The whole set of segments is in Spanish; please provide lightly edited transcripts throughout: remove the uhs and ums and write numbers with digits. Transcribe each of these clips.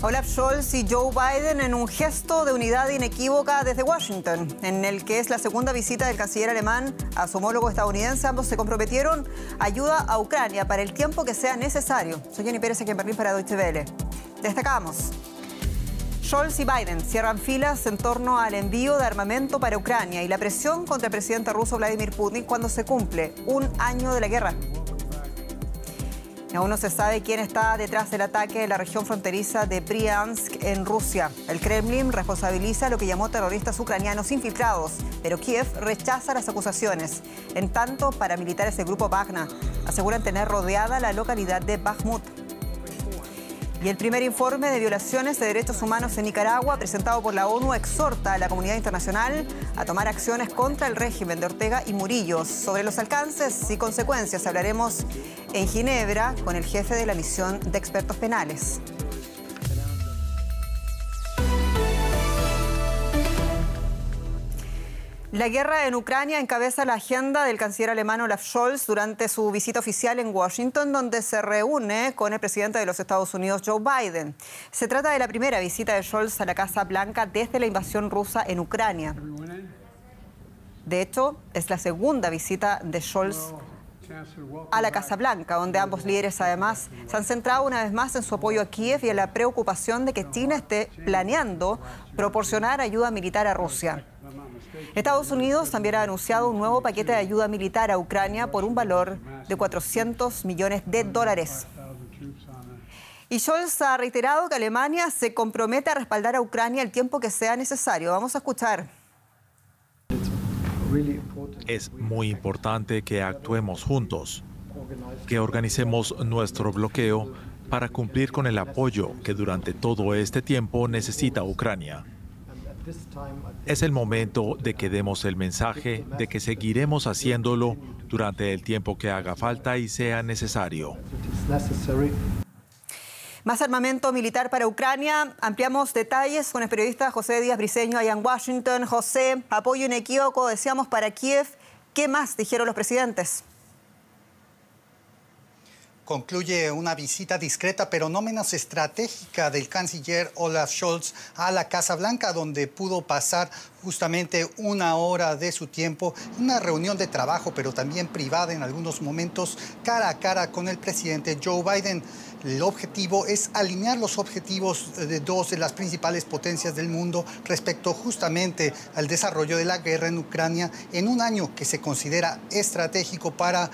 Olaf Scholz y Joe Biden en un gesto de unidad inequívoca desde Washington, en el que es la segunda visita del canciller alemán a su homólogo estadounidense. Ambos se comprometieron a ayuda a Ucrania para el tiempo que sea necesario. Soy Jenny Pérez, aquí en Berlín para Deutsche Welle. Destacamos: Scholz y Biden cierran filas en torno al envío de armamento para Ucrania y la presión contra el presidente ruso Vladimir Putin cuando se cumple un año de la guerra. Aún no se sabe quién está detrás del ataque en la región fronteriza de Briansk, en Rusia. El Kremlin responsabiliza a lo que llamó terroristas ucranianos infiltrados, pero Kiev rechaza las acusaciones. En tanto, paramilitares del grupo Wagner aseguran tener rodeada la localidad de Bakhmut. Y el primer informe de violaciones de derechos humanos en Nicaragua, presentado por la ONU, exhorta a la comunidad internacional a tomar acciones contra el régimen de Ortega y Murillo. Sobre los alcances y consecuencias hablaremos en Ginebra con el jefe de la misión de expertos penales. La guerra en Ucrania encabeza la agenda del canciller alemán Olaf Scholz durante su visita oficial en Washington, donde se reúne con el presidente de los Estados Unidos, Joe Biden. Se trata de la primera visita de Scholz a la Casa Blanca desde la invasión rusa en Ucrania. De hecho, es la segunda visita de Scholz a la Casa Blanca, donde ambos líderes además se han centrado una vez más en su apoyo a Kiev y en la preocupación de que China esté planeando proporcionar ayuda militar a Rusia. Estados Unidos también ha anunciado un nuevo paquete de ayuda militar a Ucrania por un valor de $400 millones. Y Scholz ha reiterado que Alemania se compromete a respaldar a Ucrania el tiempo que sea necesario. Vamos a escuchar. Es muy importante que actuemos juntos, que organicemos nuestro bloqueo para cumplir con el apoyo que durante todo este tiempo necesita Ucrania. Es el momento de que demos el mensaje de que seguiremos haciéndolo durante el tiempo que haga falta y sea necesario. Más armamento militar para Ucrania. Ampliamos detalles con el periodista José Díaz Briceño allá en Washington. José, apoyo inequívoco, decíamos, para Kiev. ¿Qué más dijeron los presidentes? Concluye una visita discreta, pero no menos estratégica, del canciller Olaf Scholz a la Casa Blanca, donde pudo pasar justamente una hora de su tiempo, una reunión de trabajo, pero también privada en algunos momentos, cara a cara con el presidente Joe Biden. El objetivo es alinear los objetivos de dos de las principales potencias del mundo respecto justamente al desarrollo de la guerra en Ucrania en un año que se considera estratégico para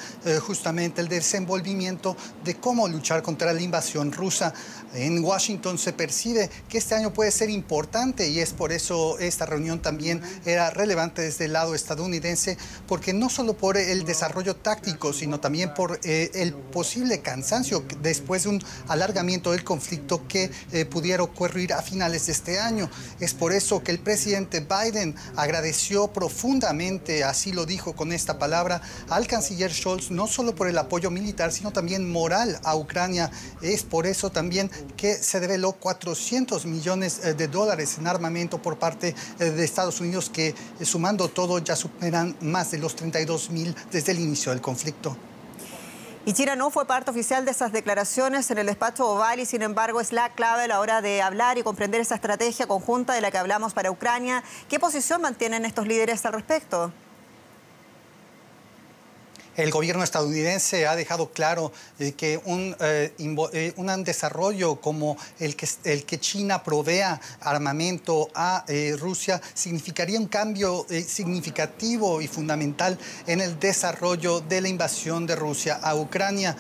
justamente el desenvolvimiento de cómo luchar contra la invasión rusa. En Washington se percibe que este año puede ser importante y es por eso esta reunión también era relevante desde el lado estadounidense, porque no solo por el desarrollo táctico, sino también por el posible cansancio después de un alargamiento del conflicto que pudiera ocurrir a finales de este año. Es por eso que el presidente Biden agradeció profundamente, así lo dijo con esta palabra, al canciller Scholz, no solo por el apoyo militar, sino también moral a Ucrania. Es por eso también que se reveló $400 millones en armamento por parte de Estados Unidos, que sumando todo ya superan más de los 32.000 desde el inicio del conflicto. Y China no fue parte oficial de esas declaraciones en el despacho oval y, sin embargo, es la clave a la hora de hablar y comprender esa estrategia conjunta de la que hablamos para Ucrania. ¿Qué posición mantienen estos líderes al respecto? El gobierno estadounidense ha dejado claro que un desarrollo como el que China provea armamento a Rusia significaría un cambio significativo y fundamental en el desarrollo de la invasión de Rusia a Ucrania.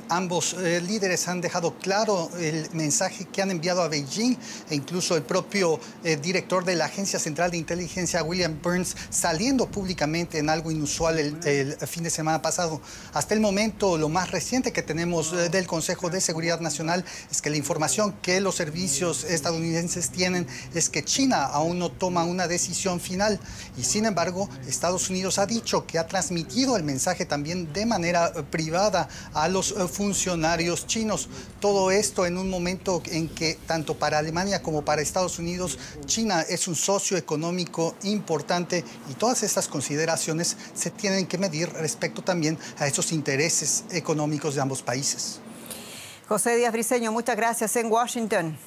Ambos líderes han dejado claro el mensaje que han enviado a Beijing, e incluso el propio director de la Agencia Central de Inteligencia, William Burns, saliendo públicamente en algo inusual el fin de semana pasado. Hasta el momento, lo más reciente que tenemos del Consejo de Seguridad Nacional es que la información que los servicios estadounidenses tienen es que China aún no toma una decisión final, y sin embargo Estados Unidos ha dicho que ha transmitido el mensaje también de manera privada a los funcionarios chinos. Todo esto en un momento en que tanto para Alemania como para Estados Unidos China es un socio económico importante, y todas estas consideraciones se tienen que medir respecto también a esos intereses económicos de ambos países. José Díaz Briceño, muchas gracias en Washington.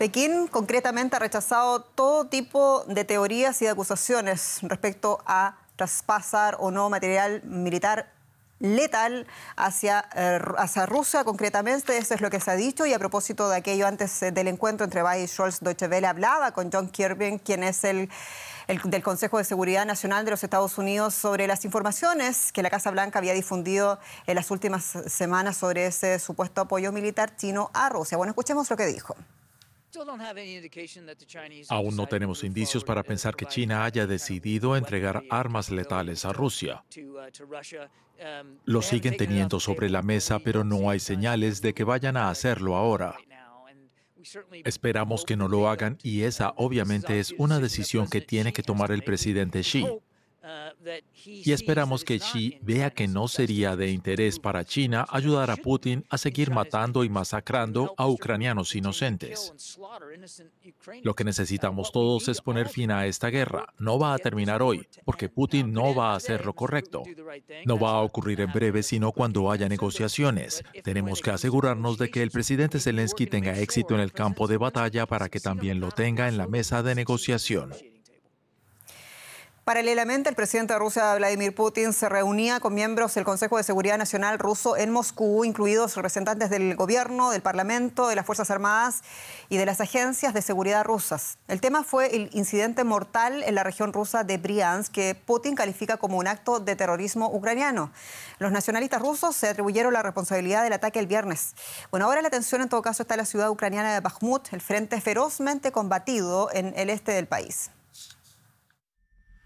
Pekín concretamente ha rechazado todo tipo de teorías y de acusaciones respecto a traspasar o no material militar letal hacia Rusia. Concretamente, eso es lo que se ha dicho. Y a propósito de aquello, antes del encuentro entre Biden y Scholz, Deutsche Welle hablaba con John Kirby, quien es el del Consejo de Seguridad Nacional de los Estados Unidos, sobre las informaciones que la Casa Blanca había difundido en las últimas semanas sobre ese supuesto apoyo militar chino a Rusia. Bueno, escuchemos lo que dijo. Aún no tenemos indicios para pensar que China haya decidido entregar armas letales a Rusia. Lo siguen teniendo sobre la mesa, pero no hay señales de que vayan a hacerlo ahora. Esperamos que no lo hagan y esa obviamente es una decisión que tiene que tomar el presidente Xi. Y esperamos que Xi vea que no sería de interés para China ayudar a Putin a seguir matando y masacrando a ucranianos inocentes. Lo que necesitamos todos es poner fin a esta guerra. No va a terminar hoy, porque Putin no va a hacer lo correcto. No va a ocurrir en breve, sino cuando haya negociaciones. Tenemos que asegurarnos de que el presidente Zelensky tenga éxito en el campo de batalla para que también lo tenga en la mesa de negociación. Paralelamente, el presidente de Rusia, Vladimir Putin, se reunía con miembros del Consejo de Seguridad Nacional ruso en Moscú, incluidos representantes del gobierno, del Parlamento, de las Fuerzas Armadas y de las agencias de seguridad rusas. El tema fue el incidente mortal en la región rusa de Briansk, que Putin califica como un acto de terrorismo ucraniano. Los nacionalistas rusos se atribuyeron la responsabilidad del ataque el viernes. Bueno, ahora la atención en todo caso está en la ciudad ucraniana de Bakhmut, el frente ferozmente combatido en el este del país.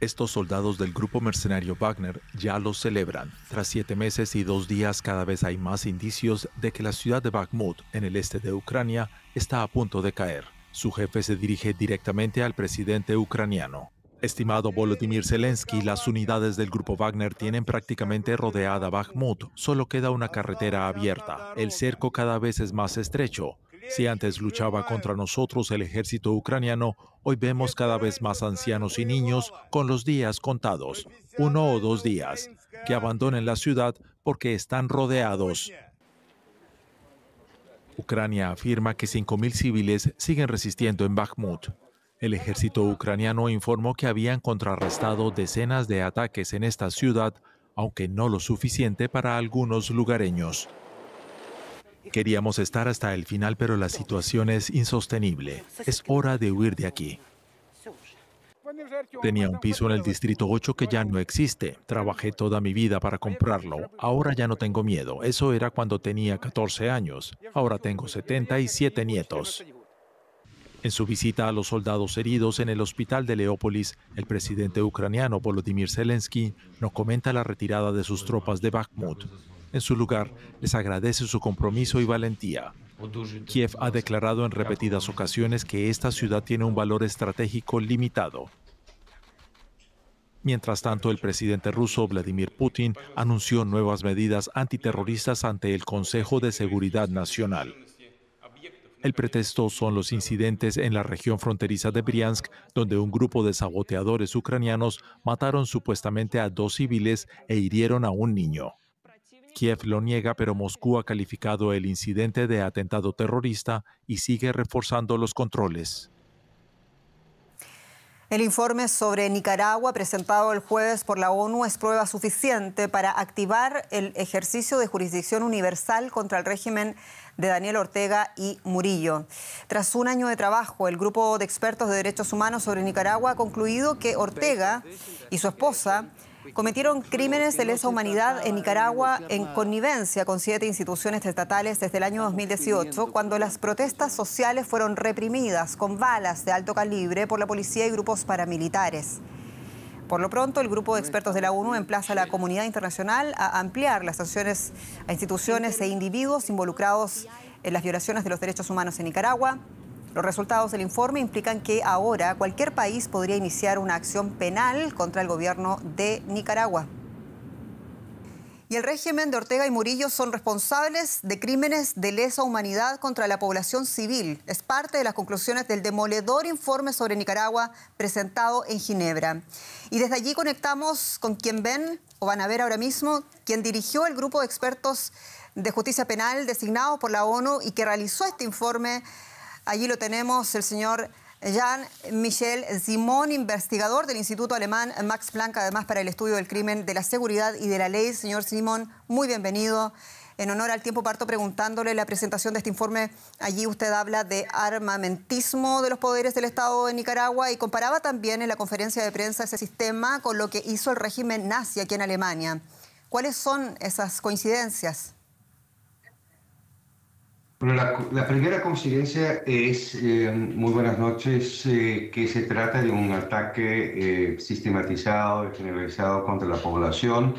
Estos soldados del grupo mercenario Wagner ya lo celebran. Tras 7 meses y 2 días, cada vez hay más indicios de que la ciudad de Bakhmut, en el este de Ucrania, está a punto de caer. Su jefe se dirige directamente al presidente ucraniano. Estimado Volodymyr Zelensky, las unidades del grupo Wagner tienen prácticamente rodeada Bakhmut. Solo queda una carretera abierta. El cerco cada vez es más estrecho. Si antes luchaba contra nosotros el ejército ucraniano, hoy vemos cada vez más ancianos y niños con los días contados, 1 o 2 días, que abandonen la ciudad porque están rodeados. Ucrania afirma que 5.000 civiles siguen resistiendo en Bakhmut. El ejército ucraniano informó que habían contrarrestado decenas de ataques en esta ciudad, aunque no lo suficiente para algunos lugareños. Queríamos estar hasta el final, pero la situación es insostenible. Es hora de huir de aquí. Tenía un piso en el Distrito 8 que ya no existe. Trabajé toda mi vida para comprarlo. Ahora ya no tengo miedo. Eso era cuando tenía 14 años. Ahora tengo 77 nietos. En su visita a los soldados heridos en el hospital de Leópolis, el presidente ucraniano Volodymyr Zelensky no comenta la retirada de sus tropas de Bakhmut. En su lugar, les agradece su compromiso y valentía. Kiev ha declarado en repetidas ocasiones que esta ciudad tiene un valor estratégico limitado. Mientras tanto, el presidente ruso Vladimir Putin anunció nuevas medidas antiterroristas ante el Consejo de Seguridad Nacional. El pretexto son los incidentes en la región fronteriza de Briansk, donde un grupo de saboteadores ucranianos mataron supuestamente a 2 civiles e hirieron a un niño. Kiev lo niega, pero Moscú ha calificado el incidente de atentado terrorista y sigue reforzando los controles. El informe sobre Nicaragua presentado el jueves por la ONU es prueba suficiente para activar el ejercicio de jurisdicción universal contra el régimen de Daniel Ortega y Murillo. Tras un año de trabajo, el grupo de expertos de derechos humanos sobre Nicaragua ha concluido que Ortega y su esposa cometieron crímenes de lesa humanidad en Nicaragua en connivencia con 7 instituciones estatales desde el año 2018, cuando las protestas sociales fueron reprimidas con balas de alto calibre por la policía y grupos paramilitares. Por lo pronto, el grupo de expertos de la ONU emplaza a la comunidad internacional a ampliar las sanciones a instituciones e individuos involucrados en las violaciones de los derechos humanos en Nicaragua. Los resultados del informe implican que ahora cualquier país podría iniciar una acción penal contra el gobierno de Nicaragua. Y el régimen de Ortega y Murillo son responsables de crímenes de lesa humanidad contra la población civil. Es parte de las conclusiones del demoledor informe sobre Nicaragua presentado en Ginebra. Y desde allí conectamos con quien ven, o van a ver ahora mismo, quien dirigió el grupo de expertos de justicia penal designado por la ONU y que realizó este informe Allí lo tenemos, el señor Jean-Michel Simon, investigador del Instituto Alemán Max Planck, además para el estudio del crimen, de la seguridad y de la ley. Señor Simon, muy bienvenido. En honor al tiempo parto preguntándole la presentación de este informe. Allí usted habla de armamentismo de los poderes del Estado de Nicaragua y comparaba también en la conferencia de prensa ese sistema con lo que hizo el régimen nazi aquí en Alemania. ¿Cuáles son esas coincidencias? Bueno, la primera coincidencia es, muy buenas noches, que se trata de un ataque sistematizado y generalizado contra la población,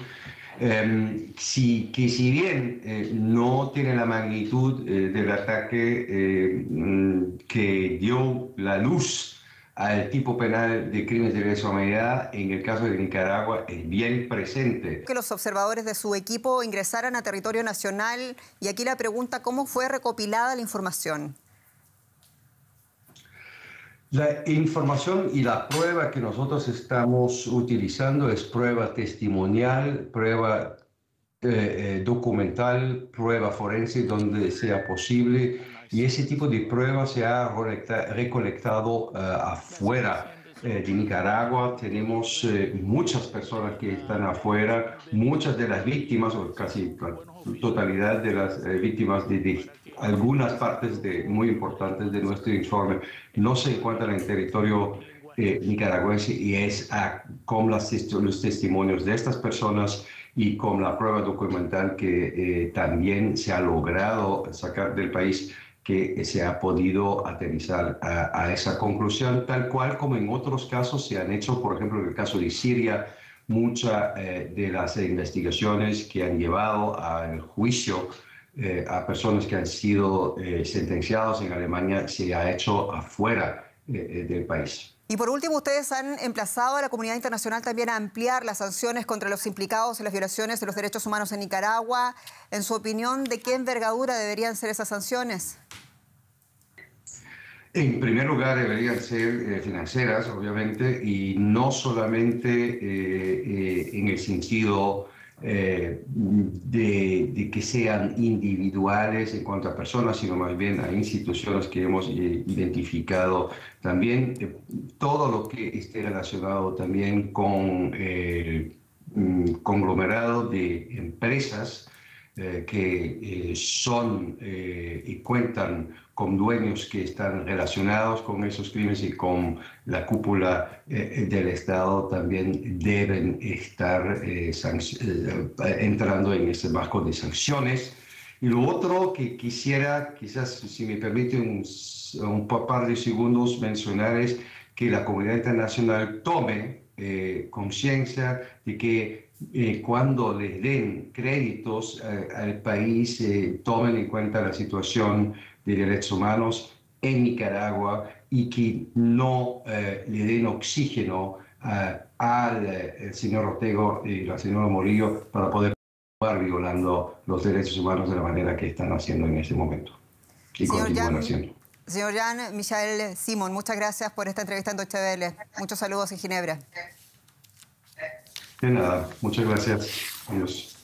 que si bien no tiene la magnitud del ataque que dio la luz al tipo penal de crímenes de lesa humanidad, en el caso de Nicaragua es bien presente. Que los observadores de su equipo ingresaran a territorio nacional, y aquí la pregunta, ¿cómo fue recopilada la información? La información y la prueba que nosotros estamos utilizando es prueba testimonial, prueba documental, prueba forense donde sea posible, y ese tipo de pruebas se ha recolectado afuera de Nicaragua. Tenemos muchas personas que están afuera, muchas de las víctimas, o casi la totalidad de las víctimas de algunas partes muy importantes de nuestro informe no se encuentran en territorio nicaragüense, y es con los testimonios de estas personas y con la prueba documental que también se ha logrado sacar del país que se ha podido aterrizar a esa conclusión, tal cual como en otros casos se han hecho. Por ejemplo, en el caso de Siria, muchas de las investigaciones que han llevado al juicio a personas que han sido sentenciados en Alemania se ha hecho afuera del país. Y por último, ustedes han emplazado a la comunidad internacional también a ampliar las sanciones contra los implicados en las violaciones de los derechos humanos en Nicaragua. En su opinión, ¿de qué envergadura deberían ser esas sanciones? En primer lugar, deberían ser financieras, obviamente, y no solamente en el sentido de que sean individuales en cuanto a personas, sino más bien a instituciones que hemos identificado. También todo lo que esté relacionado también con el conglomerado de empresas que son y cuentan con dueños que están relacionados con esos crímenes, y con la cúpula del Estado también deben estar entrando en ese marco de sanciones. Y lo otro que quisiera, quizás si me permite un par de segundos, mencionar es que la comunidad internacional tome conciencia de que cuando les den créditos al país, tomen en cuenta la situación de derechos humanos en Nicaragua, y que no le den oxígeno al señor Ortega y la señora Morillo para poder continuar violando los derechos humanos de la manera que están haciendo en este momento y continúan haciendo. Señor Jean-Michel Simon, muchas gracias por esta entrevista en Deutsche Welle. Muchos saludos en Ginebra. De nada, muchas gracias. Adiós.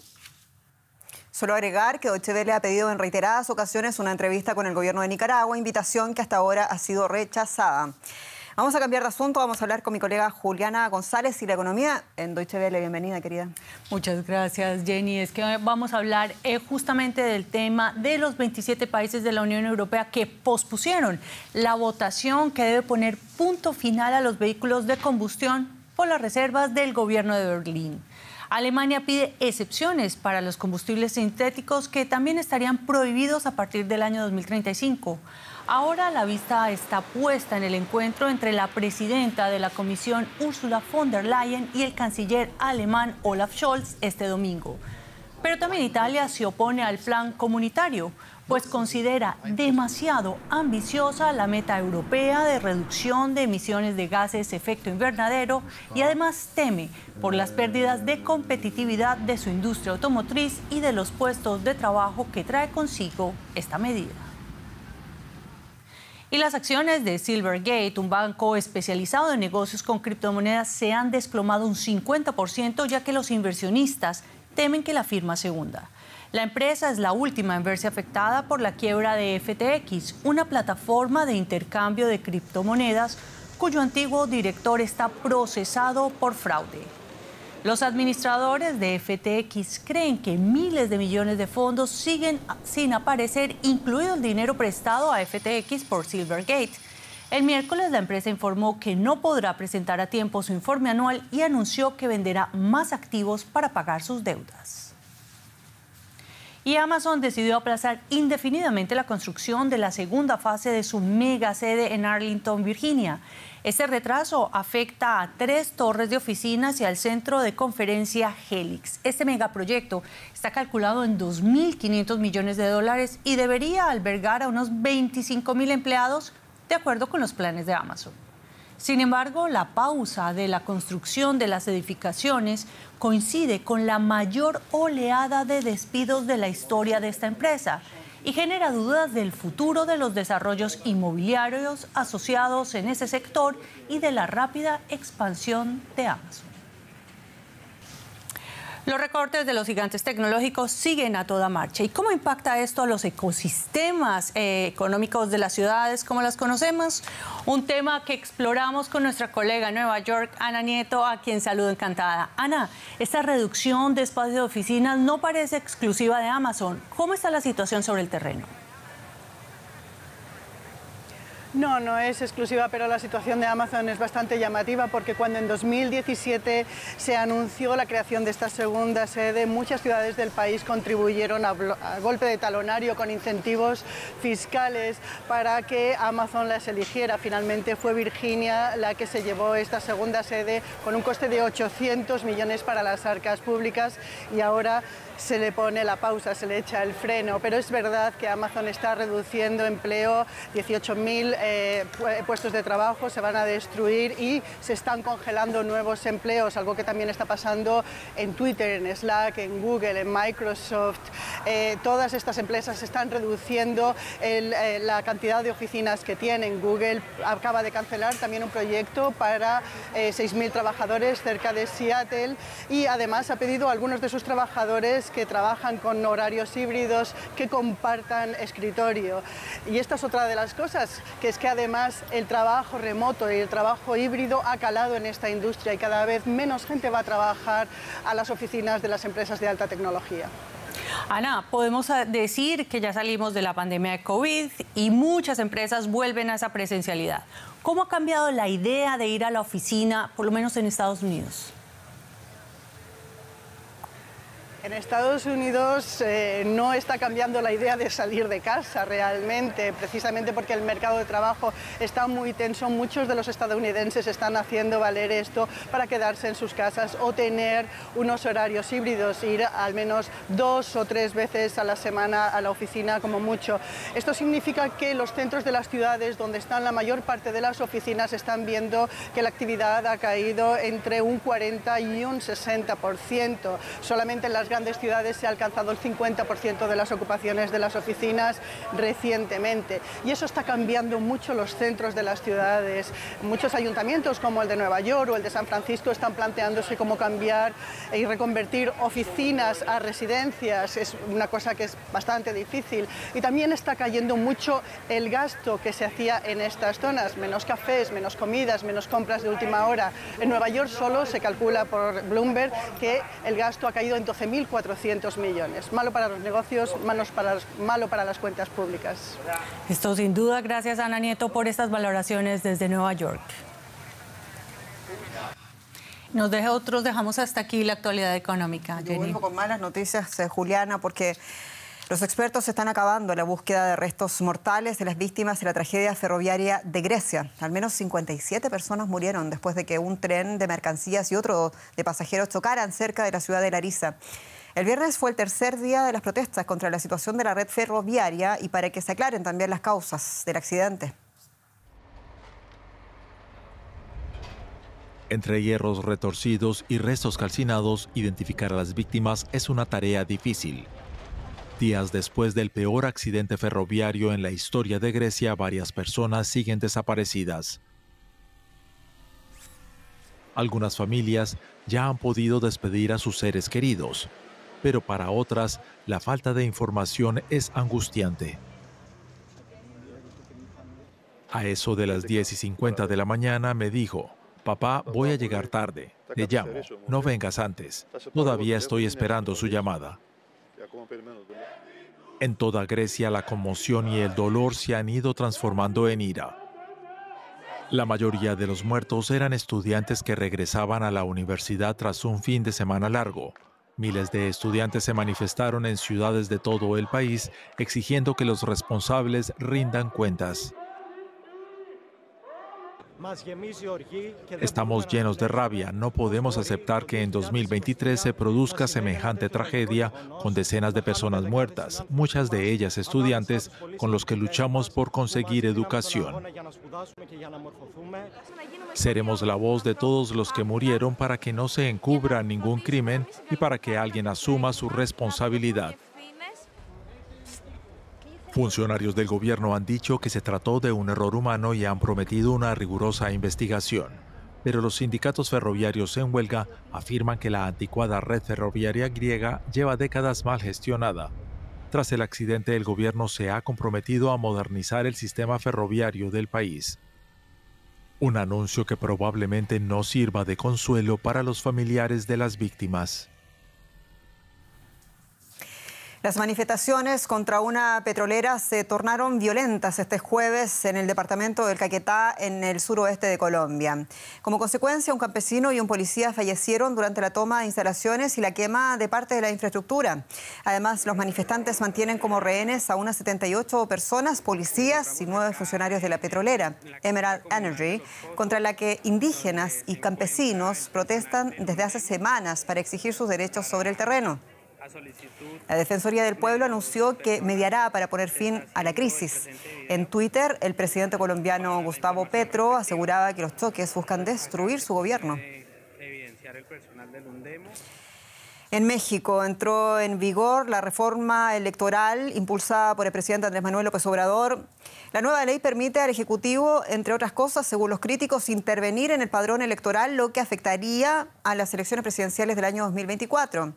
Solo agregar que Deutsche Welle ha pedido en reiteradas ocasiones una entrevista con el gobierno de Nicaragua, invitación que hasta ahora ha sido rechazada. Vamos a cambiar de asunto, vamos a hablar con mi colega Juliana González y la economía en Deutsche Welle. Bienvenida, querida. Muchas gracias, Jenny. Es que vamos a hablar justamente del tema de los 27 países de la Unión Europea que pospusieron la votación que debe poner punto final a los vehículos de combustión por las reservas del gobierno de Berlín. Alemania pide excepciones para los combustibles sintéticos que también estarían prohibidos a partir del año 2035. Ahora la vista está puesta en el encuentro entre la presidenta de la Comisión, Ursula von der Leyen, y el canciller alemán Olaf Scholz este domingo. Pero también Italia se opone al plan comunitario, pues considera demasiado ambiciosa la meta europea de reducción de emisiones de gases de efecto invernadero, y además teme por las pérdidas de competitividad de su industria automotriz y de los puestos de trabajo que trae consigo esta medida. Y las acciones de Silvergate, un banco especializado en negocios con criptomonedas, se han desplomado un 50%, ya que los inversionistas temen que la firma se hunda. La empresa es la última en verse afectada por la quiebra de FTX, una plataforma de intercambio de criptomonedas cuyo antiguo director está procesado por fraude. Los administradores de FTX creen que miles de millones de fondos siguen sin aparecer, incluido el dinero prestado a FTX por Silvergate. El miércoles la empresa informó que no podrá presentar a tiempo su informe anual y anunció que venderá más activos para pagar sus deudas. Y Amazon decidió aplazar indefinidamente la construcción de la segunda fase de su mega sede en Arlington, Virginia. Este retraso afecta a 3 torres de oficinas y al centro de conferencia Helix. Este megaproyecto está calculado en $2.500 millones y debería albergar a unos 25.000 empleados, de acuerdo con los planes de Amazon. Sin embargo, la pausa de la construcción de las edificaciones coincide con la mayor oleada de despidos de la historia de esta empresa y genera dudas del futuro de los desarrollos inmobiliarios asociados en ese sector y de la rápida expansión de Amazon. Los recortes de los gigantes tecnológicos siguen a toda marcha. ¿Y cómo impacta esto a los ecosistemas económicos de las ciudades como las conocemos? Un tema que exploramos con nuestra colega en Nueva York, Ana Nieto, a quien saludo encantada. Ana, esta reducción de espacio de oficinas no parece exclusiva de Amazon. ¿Cómo está la situación sobre el terreno? No, no es exclusiva, pero la situación de Amazon es bastante llamativa porque cuando en 2017 se anunció la creación de esta segunda sede, muchas ciudades del país contribuyeron a golpe de talonario con incentivos fiscales para que Amazon las eligiera. Finalmente fue Virginia la que se llevó esta segunda sede con un coste de 800 millones para las arcas públicas y ahora se le pone la pausa, se le echa el freno, pero es verdad que Amazon está reduciendo empleo, 18.000 puestos de trabajo se van a destruir y se están congelando nuevos empleos, algo que también está pasando en Twitter, en Slack, en Google, en Microsoft. Todas estas empresas están reduciendo la cantidad de oficinas que tienen. Google acaba de cancelar también un proyecto para 6.000 trabajadores cerca de Seattle y además ha pedido a algunos de sus trabajadores que trabajan con horarios híbridos que compartan escritorio. Y esta es otra de las cosas, que es que además el trabajo remoto y el trabajo híbrido ha calado en esta industria y cada vez menos gente va a trabajar a las oficinas de las empresas de alta tecnología. Ana, podemos decir que ya salimos de la pandemia de COVID y muchas empresas vuelven a esa presencialidad. ¿Cómo ha cambiado la idea de ir a la oficina, por lo menos en Estados Unidos? En Estados Unidos no está cambiando la idea de salir de casa realmente, precisamente porque el mercado de trabajo está muy tenso. Muchos de los estadounidenses están haciendo valer esto para quedarse en sus casas o tener unos horarios híbridos, ir al menos 2 o 3 veces a la semana a la oficina como mucho. Esto significa que los centros de las ciudades donde están la mayor parte de las oficinas están viendo que la actividad ha caído entre un 40 y un 60%. Solamente en las grandes ciudades se ha alcanzado el 50% de las ocupaciones de las oficinas recientemente. Y eso está cambiando mucho los centros de las ciudades. Muchos ayuntamientos como el de Nueva York o el de San Francisco están planteándose cómo cambiar y reconvertir oficinas a residencias. Es una cosa que es bastante difícil. Y también está cayendo mucho el gasto que se hacía en estas zonas. Menos cafés, menos comidas, menos compras de última hora. En Nueva York solo se calcula por Bloomberg que el gasto ha caído en 12.400 millones. Malo para los negocios, malo para las cuentas públicas. Esto sin duda, gracias Ana Nieto por estas valoraciones desde Nueva York. Nosotros dejamos hasta aquí la actualidad económica. Yo vuelvo con malas noticias, Juliana, porque los expertos están acabando la búsqueda de restos mortales de las víctimas de la tragedia ferroviaria de Grecia. Al menos 57 personas murieron después de que un tren de mercancías y otro de pasajeros chocaran cerca de la ciudad de Larissa. El viernes fue el tercer día de las protestas contra la situación de la red ferroviaria y para que se aclaren también las causas del accidente. Entre hierros retorcidos y restos calcinados, identificar a las víctimas es una tarea difícil. Días después del peor accidente ferroviario en la historia de Grecia, varias personas siguen desaparecidas. Algunas familias ya han podido despedir a sus seres queridos. pero para otras, la falta de información es angustiante. A eso de las 10:50 de la mañana me dijo: papá, voy a llegar tarde. Le llamo, no vengas antes. Todavía estoy esperando su llamada. En toda Grecia, la conmoción y el dolor se han ido transformando en ira. La mayoría de los muertos eran estudiantes que regresaban a la universidad tras un fin de semana largo. Miles de estudiantes se manifestaron en ciudades de todo el país exigiendo que los responsables rindan cuentas. Estamos llenos de rabia. No podemos aceptar que en 2023 se produzca semejante tragedia con decenas de personas muertas, muchas de ellas estudiantes con los que luchamos por conseguir educación. Seremos la voz de todos los que murieron para que no se encubra ningún crimen y para que alguien asuma su responsabilidad. Funcionarios del gobierno han dicho que se trató de un error humano y han prometido una rigurosa investigación. Pero los sindicatos ferroviarios en huelga afirman que la anticuada red ferroviaria griega lleva décadas mal gestionada. Tras el accidente, el gobierno se ha comprometido a modernizar el sistema ferroviario del país. Un anuncio que probablemente no sirva de consuelo para los familiares de las víctimas. Las manifestaciones contra una petrolera se tornaron violentas este jueves en el departamento del Caquetá, en el suroeste de Colombia. Como consecuencia, un campesino y un policía fallecieron durante la toma de instalaciones y la quema de parte de la infraestructura. Además, los manifestantes mantienen como rehenes a unas 78 personas, policías y 9 funcionarios de la petrolera, Emerald Energy, contra la que indígenas y campesinos protestan desde hace semanas para exigir sus derechos sobre el terreno. La Defensoría del Pueblo anunció que mediará para poner fin a la crisis. En Twitter, el presidente colombiano Gustavo Petro aseguraba que los choques buscan destruir su gobierno. En México entró en vigor la reforma electoral impulsada por el presidente Andrés Manuel López Obrador. La nueva ley permite al Ejecutivo, entre otras cosas, según los críticos, intervenir en el padrón electoral, lo que afectaría a las elecciones presidenciales del año 2024.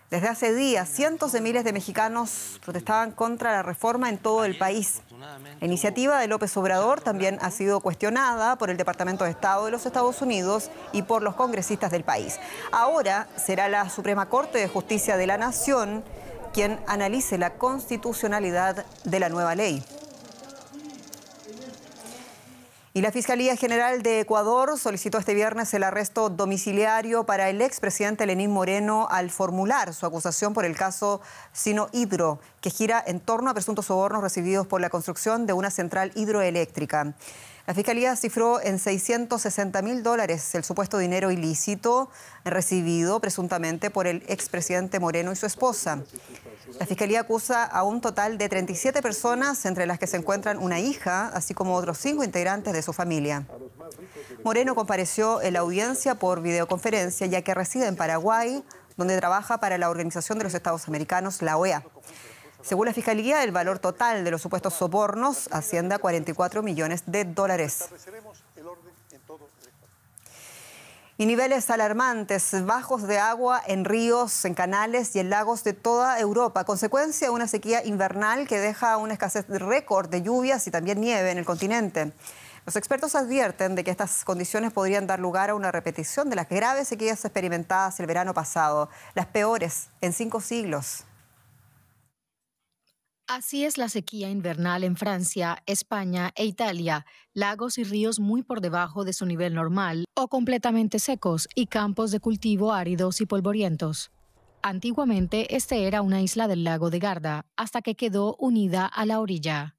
Desde hace días, cientos de miles de mexicanos protestaban contra la reforma en todo el país. La iniciativa de López Obrador también ha sido cuestionada por el Departamento de Estado de los Estados Unidos y por los congresistas del país. Ahora será la Suprema Corte de Justicia de la Nación quien analice la constitucionalidad de la nueva ley. Y la Fiscalía General de Ecuador solicitó este viernes el arresto domiciliario para el expresidente Lenín Moreno al formular su acusación por el caso Sinohydro, que gira en torno a presuntos sobornos recibidos por la construcción de una central hidroeléctrica. La Fiscalía cifró en $660.000 el supuesto dinero ilícito recibido presuntamente por el expresidente Moreno y su esposa. La Fiscalía acusa a un total de 37 personas, entre las que se encuentran una hija, así como otros 5 integrantes de su familia. Moreno compareció en la audiencia por videoconferencia, ya que reside en Paraguay, donde trabaja para la Organización de los Estados Americanos, la OEA. Según la Fiscalía, el valor total de los supuestos sobornos asciende a $44 millones. Y niveles alarmantes, bajos de agua en ríos, en canales y en lagos de toda Europa, consecuencia de una sequía invernal que deja una escasez récord de lluvias y también nieve en el continente. Los expertos advierten de que estas condiciones podrían dar lugar a una repetición de las graves sequías experimentadas el verano pasado, las peores en 5 siglos. Así es la sequía invernal en Francia, España e Italia, lagos y ríos muy por debajo de su nivel normal o completamente secos y campos de cultivo áridos y polvorientos. Antiguamente este era una isla del lago de Garda, hasta que quedó unida a la orilla.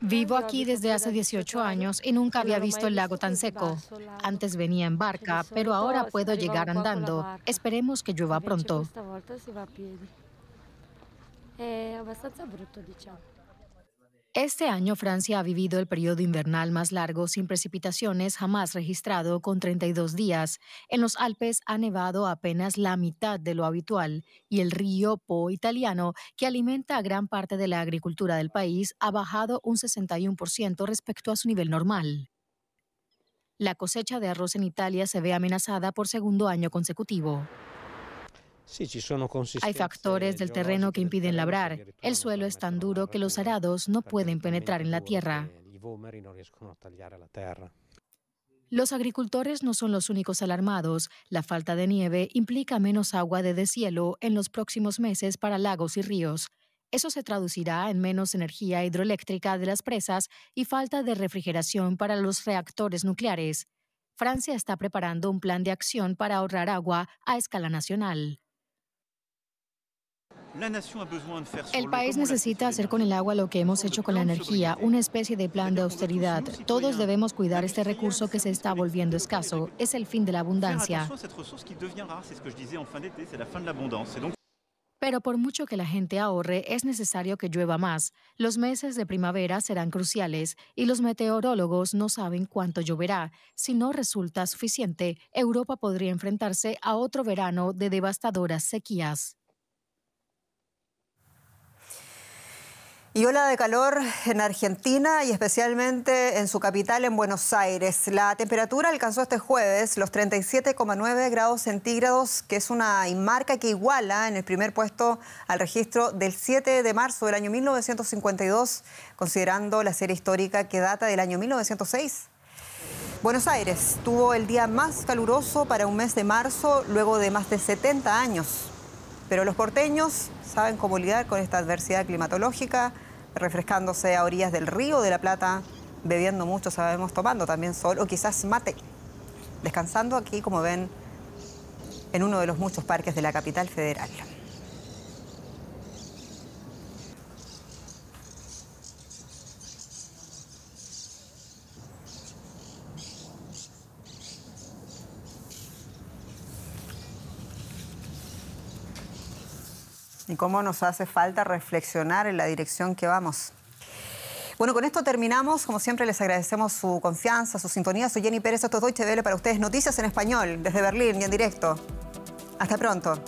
Vivo aquí desde hace 18 años y nunca había visto el lago tan seco. Antes venía en barca, pero ahora puedo llegar andando. Esperemos que llueva pronto. Este año Francia ha vivido el periodo invernal más largo sin precipitaciones jamás registrado, con 32 días. En los Alpes ha nevado apenas la mitad de lo habitual y el río Po italiano, que alimenta a gran parte de la agricultura del país, ha bajado un 61% respecto a su nivel normal. La cosecha de arroz en Italia se ve amenazada por segundo año consecutivo. Hay factores del terreno que impiden labrar. El suelo es tan duro que los arados no pueden penetrar en la tierra. Los agricultores no son los únicos alarmados. La falta de nieve implica menos agua de deshielo en los próximos meses para lagos y ríos. Eso se traducirá en menos energía hidroeléctrica de las presas y falta de refrigeración para los reactores nucleares. Francia está preparando un plan de acción para ahorrar agua a escala nacional. El país necesita hacer con el agua lo que hemos hecho con la energía, una especie de plan de austeridad. Todos debemos cuidar este recurso que se está volviendo escaso. Es el fin de la abundancia. Pero por mucho que la gente ahorre, es necesario que llueva más. Los meses de primavera serán cruciales y los meteorólogos no saben cuánto lloverá. Si no resulta suficiente, Europa podría enfrentarse a otro verano de devastadoras sequías. Y ola de calor en Argentina y especialmente en su capital, en Buenos Aires. La temperatura alcanzó este jueves los 37,9 grados centígrados, que es una marca que iguala en el primer puesto al registro del 7 de marzo del año 1952, considerando la serie histórica que data del año 1906. Buenos Aires tuvo el día más caluroso para un mes de marzo luego de más de 70 años. Pero los porteños saben cómo lidiar con esta adversidad climatológica, refrescándose a orillas del Río de la Plata, bebiendo mucho, sabemos, tomando también sol o quizás mate, descansando aquí, como ven, en uno de los muchos parques de la capital federal. Y cómo nos hace falta reflexionar en la dirección que vamos. Bueno, con esto terminamos. Como siempre, les agradecemos su confianza, su sintonía. Soy Jenny Pérez, esto es Deutsche Welle para ustedes. Noticias en español, desde Berlín y en directo. Hasta pronto.